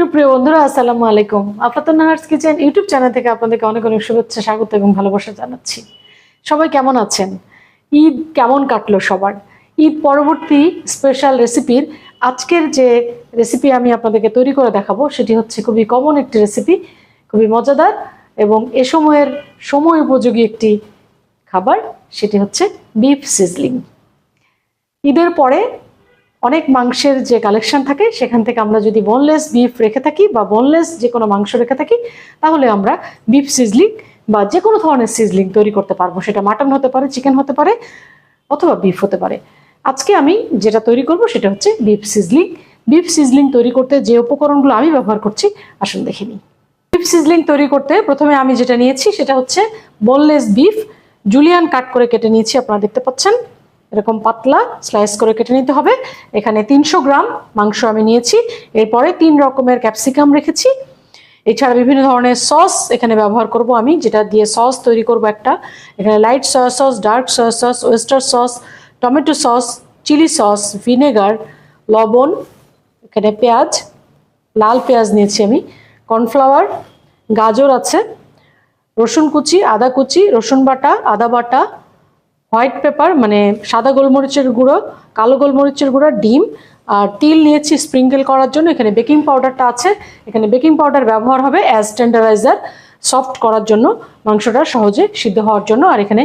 সুপ্রিয় বন্ধুরা, আসসালামু আলাইকুম। আফাতুন নাহারস কিচেন ইউটিউব চ্যানেল থেকে আপনাদেরকে অনেক অনেক শুভেচ্ছা, স্বাগত এবং ভালোবাসা জানাচ্ছি। সবাই কেমন আছেন? ঈদ কেমন কাটলো সবার? ঈদ পরবর্তী স্পেশাল রেসিপির আজকের যে রেসিপি আমি আপনাদেরকে তৈরি করে দেখাবো সেটি হচ্ছে খুবই কমন একটি রেসিপি, খুবই মজাদার এবং এ সময়ের সময় উপযোগী একটি খাবার। সেটি হচ্ছে বিফ সিজলিং। ঈদের পরে অনেক মাংসের যে কালেকশন থাকে সেখান থেকে আমরা যদি বোনলেস বিফ রেখে থাকি বা বোনলেস যে কোনো মাংস রেখে থাকি, তাহলে আমরা বিফ সিজলিং বা যে কোনো ধরনের সিজলিং তৈরি করতে পারবো। সেটা মাটন হতে পারে, চিকেন হতে পারে, অথবা বিফ হতে পারে। আজকে আমি যেটা তৈরি করব সেটা হচ্ছে বিফ সিজলিং। বিফ সিজলিং তৈরি করতে যে উপকরণগুলো আমি ব্যবহার করছি আসুন দেখে নিই। বিফ সিজলিং তৈরি করতে প্রথমে আমি যেটা নিয়েছি সেটা হচ্ছে বোনলেস বিফ। জুলিয়ান কাট করে কেটে নিয়েছি, আপনারা দেখতে পাচ্ছেন। এরকম পাতলা স্লাইস করে কেটে নিতে হবে। এখানে 300 গ্রাম মাংস আমি নিয়েছি। এরপরে 3 রকমের ক্যাপসিকাম রেখেছি। এছাড়া বিভিন্ন ধরনের সস এখানে ব্যবহার করব আমি, যেটা দিয়ে সস তৈরি করব একটা। এখানে light soya sauce, dark soya sauce, oyster sauce, tomato sauce, chilli sauce, vinegar, লবণ, এখানে পেঁয়াজ, লাল পেঁয়াজ নিয়েছি আমি, কর্নফ্লাওয়ার, গাজর আছে, রসুন কুচি, আদা কুচি, রসুন বাটা, আদা বাটা, হোয়াইট পেপার মানে সাদা গোলমরিচের গুঁড়ো, কালো গোলমরিচের গুঁড়ো, ডিম আর তিল নিয়েছি স্প্রিঙ্কেল করার জন্য। এখানে বেকিং পাউডারটা আছে। এখানে বেকিং পাউডার ব্যবহার হবে অ্যাজ টেন্ডারাইজার, সফট করার জন্য, মাংসটা সহজে সিদ্ধ হওয়ার জন্য। আর এখানে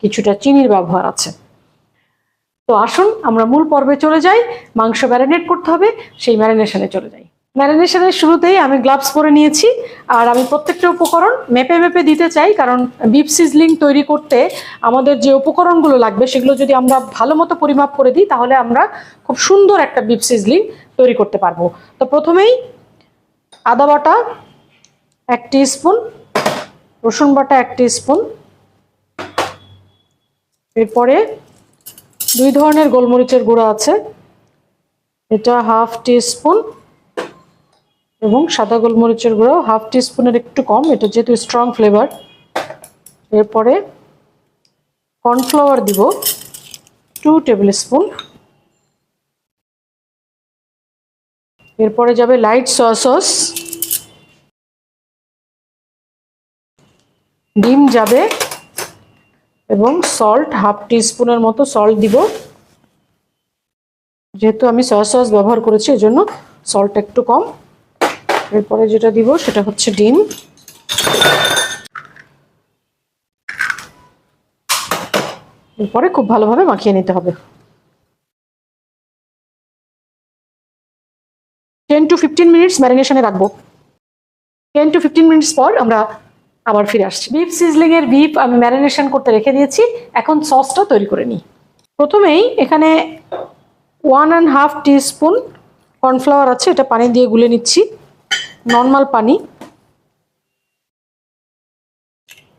কিছুটা চিনির ব্যবহার আছে। তো আসুন আমরা মূল পর্বে চলে যাই। মাংস ম্যারিনেট করতে হবে, সেই ম্যারিনেশনে চলে যাই। ম্যারিনেশনের শুরুতেই আমি গ্লাভস পরে নিয়েছি। আর আমি প্রত্যেকটা উপকরণ মেপে মেপে দিতে চাই, কারণ বিফ সিজলিং তৈরি করতে আমাদের যে উপকরণগুলো লাগবে সেগুলো যদি আমরা ভালো মতো পরিমাপ করে দিই, তাহলে আমরা খুব সুন্দর একটা বিফ সিজলিং তৈরি করতে পারবো। তো প্রথমেই আদা বাটা 1 টিস্পুন, রসুন বাটা 1 টিস্পুন, এরপরে 2 ধরনের গোলমরিচের গুঁড়ো আছে, এটা 1/2 টিস্পুন, এবং সাদা গোলমরিচের গুঁড়ো 1/2 টিস্পুনের একটু কম, এটা যেহেতু স্ট্রং ফ্লেভার। এরপরে কর্নফ্লাওয়ার দিব 2 টেবিল স্পুন। এরপরে যাবে লাইট সয়া সস, ডিম যাবে এবং সল্ট 1/2 টিস্পুনের মতো সল্ট দিব। যেহেতু আমি সয়া সস ব্যবহার করেছি এজন্য সল্ট একটু কম। এরপরে যেটা দিব সেটা হচ্ছে ডিম। এরপরে খুব ভালোভাবে মাখিয়ে নিতে হবে। 10 to 15 মিনিটস ম্যারিনেশনে রাখবো। 10 to 15 মিনিটস পর আমরা আবার ফিরে আসছি। বিফ সিজলিং এর বিফ আমি ম্যারিনেশন করতে রেখে দিয়েছি। এখন সসটা তৈরি করে নিই। প্রথমেই এখানে 1.5 টিস্পুন কর্নফ্লাওয়ার আছে, এটা পানি দিয়ে গুলে নিচ্ছি, নর্মাল পানি।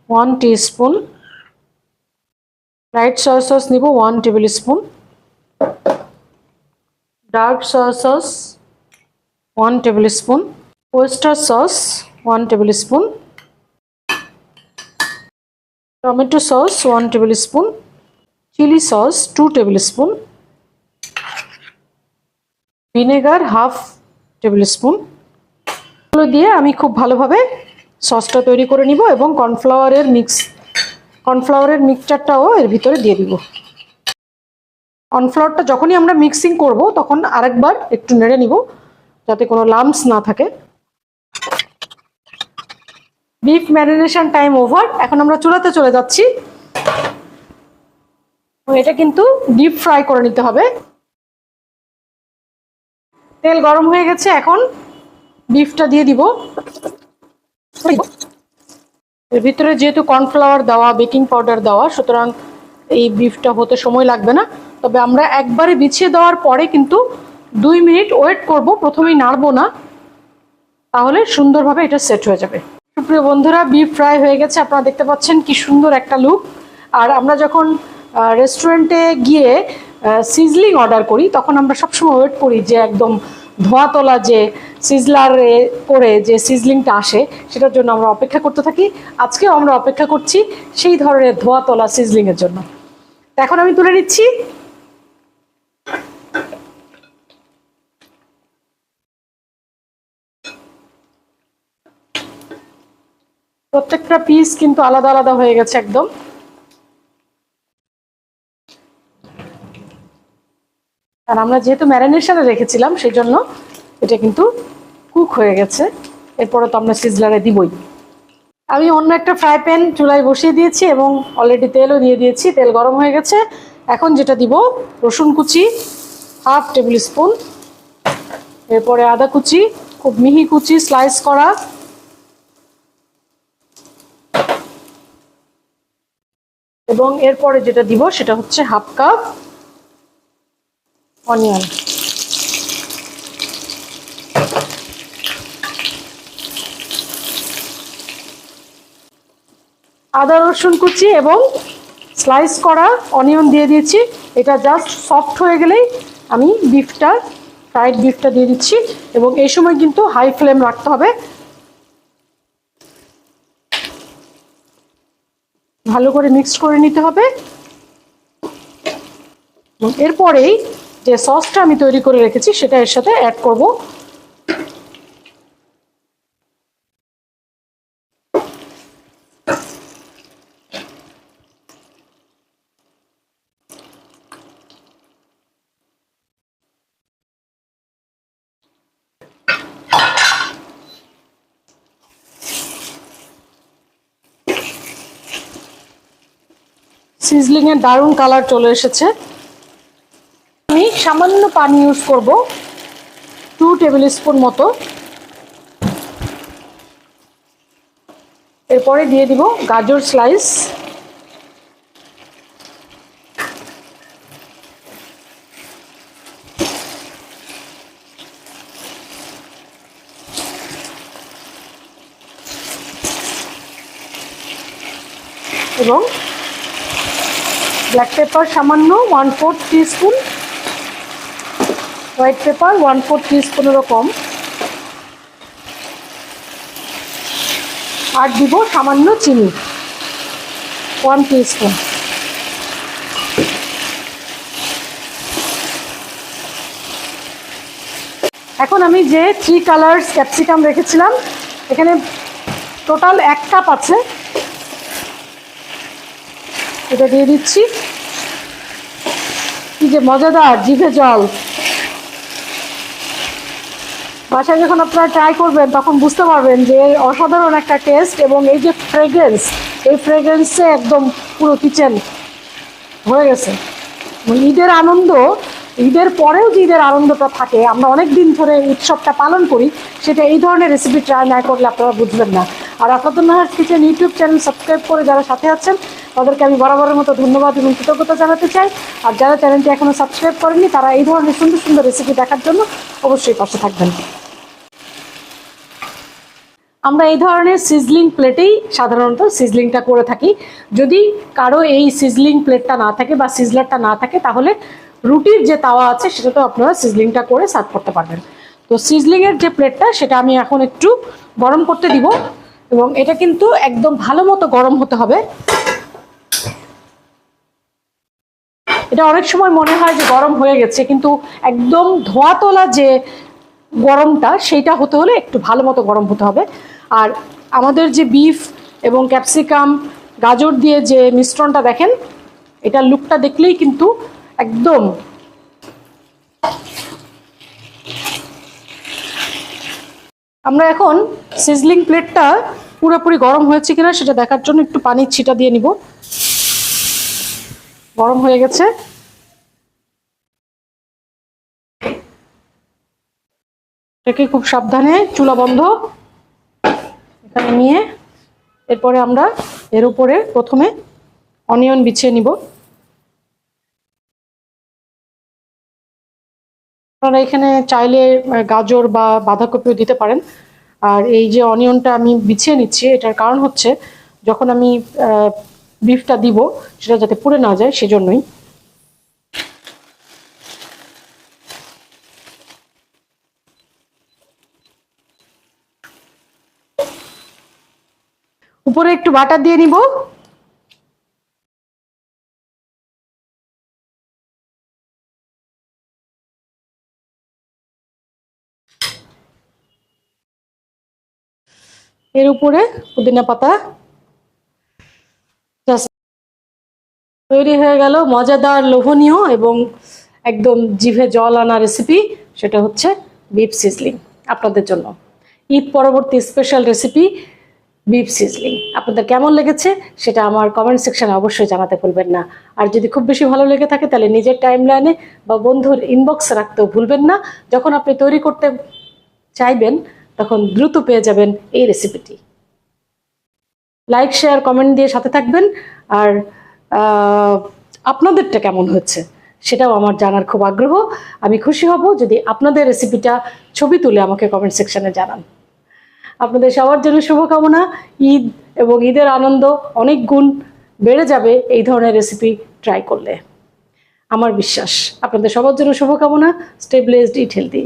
1 টিস্পুন লাইট সয়া সস নিব 1 tablespoon, dark soya sauce 1 tablespoon, oyster sauce 1 tablespoon, tomato sauce 1 tablespoon, chilli sauce 2 tablespoon, vinegar 1/2 tablespoon. এগুলো দিয়ে আমি খুব ভালোভাবে সসটা তৈরি করে নিব এবং কর্নফ্লাওয়ারের মিক্সচারটাও এর ভিতরে দিয়ে দিব। কর্নফ্লাওয়ারটা যখনই আমরা মিক্সিং করব তখন আরেকবার একটু নেড়ে নিব যাতে কোনো লাম্পস না থাকে। Beef marination time over. এখন আমরা চুলাতে চলে যাচ্ছি। এটা কিন্তু ডিপ ফ্রাই করে নিতে হবে। তেল গরম হয়ে গেছে, এখন বিফটা দিয়ে দিব। এর ভিতরে যেহেতু কর্নফ্লাওয়ার দেওয়া, বেকিং পাউডার দেওয়া, সুতরাং এই বিফটা হতে সময় লাগবে না। তবে আমরা একবারে বিছিয়ে দেওয়ার পরে কিন্তু 2 মিনিট ওয়েট করব, প্রথমেই নাড়বো না, তাহলে সুন্দরভাবে এটা সেট হয়ে যাবে। সুপ্রিয় বন্ধুরা, বিফ ফ্রাই হয়ে গেছে, আপনারা দেখতে পাচ্ছেন কি সুন্দর একটা লুক। আর আমরা যখন রেস্টুরেন্টে গিয়ে সিজলিং অর্ডার করি তখন আমরা সবসময় ওয়েট করি যে একদম ধোঁয়া তোলা যে সিজলারে করে যে সিজলিংটা আসে সেটার জন্য আমরা অপেক্ষা করতে থাকি। আজকেও আমরা অপেক্ষা করছি সেই ধরনের ধোঁয়া তোলা সিজলিংয়ের জন্য। তো এখন আমি তুলে নিচ্ছি। প্রত্যেকটা পিস কিন্তু আলাদা আলাদা হয়ে গেছে একদম। আর আমরা যেহেতু ম্যারিনেশনে রেখেছিলাম সেই জন্য এটা কিন্তু কুক হয়ে গেছে। এরপরে তো আমরা সিজলারে দিবই। আমি অন্য একটা ফ্রাই প্যান চুলায় বসিয়ে দিয়েছি এবং অলরেডি তেলও দিয়ে দিয়েছি, তেল গরম হয়ে গেছে। এখন যেটা দিব, রসুন কুচি 1/2 টেবিল স্পুন, এরপরে আদা কুচি খুব মিহি কুচি স্লাইস করা, এবং এরপরে যেটা দিব সেটা হচ্ছে 1/2 কাপ অনিয়ন। আদা রসুন কুচি এবং স্লাইস করা অনিয়ন দিয়ে দিয়েছি। এটা জাস্ট সফট হয়ে গেলেই আমি ফ্রাইড বিফটা দিয়ে দিচ্ছি, এবং এই সময় কিন্তু হাই ফ্লেম রাখতে হবে। ভালো করে মিক্স করে নিতে হবে। এবং এরপরেই যে সসটা আমি তৈরি করে রেখেছি সেটা এর সাথে অ্যাড করব। সিজলিং এর দারুণ কালার চলে এসেছে। আমি সামান্য পানি ইউজ করব, 2 টেবিল স্পুন মতো। এরপরে দিয়ে দিব গাজর স্লাইস, এবং ব্ল্যাক পেপার সামান্য 1/4 টিস্পুন, হোয়াইট পেপার 1/4 টিস্পুনেরও কম, আর দিব সামান্য চিনি 1 টিস্পুন। এখন আমি যে 3 কালার্স ক্যাপসিকাম রেখেছিলাম, এখানে টোটাল 1 কাপ আছে, এটা দিয়ে দিচ্ছি। কি যে মজাদার, জিভে জল। বাসায় যখন আপনারা ট্রাই করবেন তখন বুঝতে পারবেন যে অসাধারণ একটা টেস্ট, এবং এই যে ফ্রেগ্রেন্স, এই ফ্রেগ্রেন্সে একদম পুরো কিচেন হয়ে গেছে। ঈদের আনন্দ, ঈদের পরেও যে ঈদের আনন্দটা থাকে, আমরা অনেক দিন ধরে উৎসবটা পালন করি, সেটা এই ধরনের রেসিপি ট্রাই না করলে আপনারা বুঝবেন না। আর Afatun Nahar kitchen YouTube channel subscribe করে যারা সাথে আছেন তাদেরকে আমি বরাবরের মতো ধন্যবাদ এবং কৃতজ্ঞতা জানাতে চাই। আর যারা চ্যানেলটি এখনও সাবস্ক্রাইব করেনি তারা এই ধরনের সুন্দর সুন্দর রেসিপি দেখার জন্য অবশ্যই পাশে থাকবেন। আমরা এই ধরনের সিজলিং প্লেটেই সাধারণত সিজলিংটা করে থাকি। যদি কারো এই সিজলিং প্লেটটা না থাকে বা সিজলারটা না থাকে, তাহলে রুটির যে তাওয়া আছে সেটাতেও আপনারা সিজলিংটা করে সার্ভ করতে পারবেন। তো সিজলিংয়ের যে প্লেটটা সেটা আমি এখন একটু গরম করতে দিব, এবং এটা কিন্তু একদম ভালো মতো গরম হতে হবে। এটা অনেক সময় মনে হয় যে গরম হয়ে গেছে, কিন্তু একদম ধোঁয়া তোলা যে গরমটা সেইটা হতে হলে একটু ভালো মতো গরম হতে হবে। আর আমাদের যে বিফ এবং ক্যাপসিকাম গাজর দিয়ে যে মিশ্রণটা দেখেন, এটার লুকটা দেখলেই কিন্তু একদম আমরা এখন সিজলিং প্লেটটা পুরোপুরি গরম হয়েছে কিনা সেটা দেখার জন্য একটু পানির ছিটা দিয়ে নিব। গরম হয়ে গেছে। এটাকে খুব সাবধানে চুলা বন্ধ এখানে নিয়ে, এরপরে আমরা এর উপরে প্রথমে অনিয়ন বিছিয়ে নিব। আপনারা এখানে চাইলে গাজর বা বাঁধাকপিও দিতে পারেন। আর এই যে অনিয়নটা আমি বিছিয়ে নিচ্ছি, এটার কারণ হচ্ছে যখন আমি বিফটা দিব সেটা যাতে পুড়ে না যায়, সেজন্যই। উপরে একটু বাটার দিয়ে নিব। এর উপরে পুদিনা পাতা। তৈরি হয়ে গেল মজাদার, লোভনীয় এবং একদম জিভে জল আনা রেসিপি, সেটা হচ্ছে বিফ সিজলিং আপনাদের জন্য। ঈদ পরবর্তী স্পেশাল রেসিপি বিফ সিজলিং। আপনাদের কেমন লেগেছে সেটা আমার কমেন্ট সেকশনে অবশ্যই জানাতে ভুলবেন না। আর যদি খুব বেশি ভালো লেগে থাকে তাহলে নিজের টাইমলাইনে বা বন্ধুর ইনবক্সে রাখতেও ভুলবেন না। যখন আপনি তৈরি করতে চাইবেন তখন দ্রুত পেয়ে যাবেন এই রেসিপিটি। লাইক, শেয়ার, কমেন্ট দিয়ে সাথে থাকবেন। আর আপনাদেরটা কেমন হচ্ছে সেটাও আমার জানার খুব আগ্রহ। আমি খুশি হব যদি আপনাদের রেসিপিটা ছবি তুলে আমাকে কমেন্ট সেকশনে জানান। আপনাদের সবার জন্য শুভকামনা। ঈদ এবং ঈদের আনন্দ অনেক গুণ বেড়ে যাবে এই ধরনের রেসিপি ট্রাই করলে। আমার বিশ্বাস। আপনাদের সবার জন্য শুভকামনা। স্টে ব্লেসড, ইট হেলদি।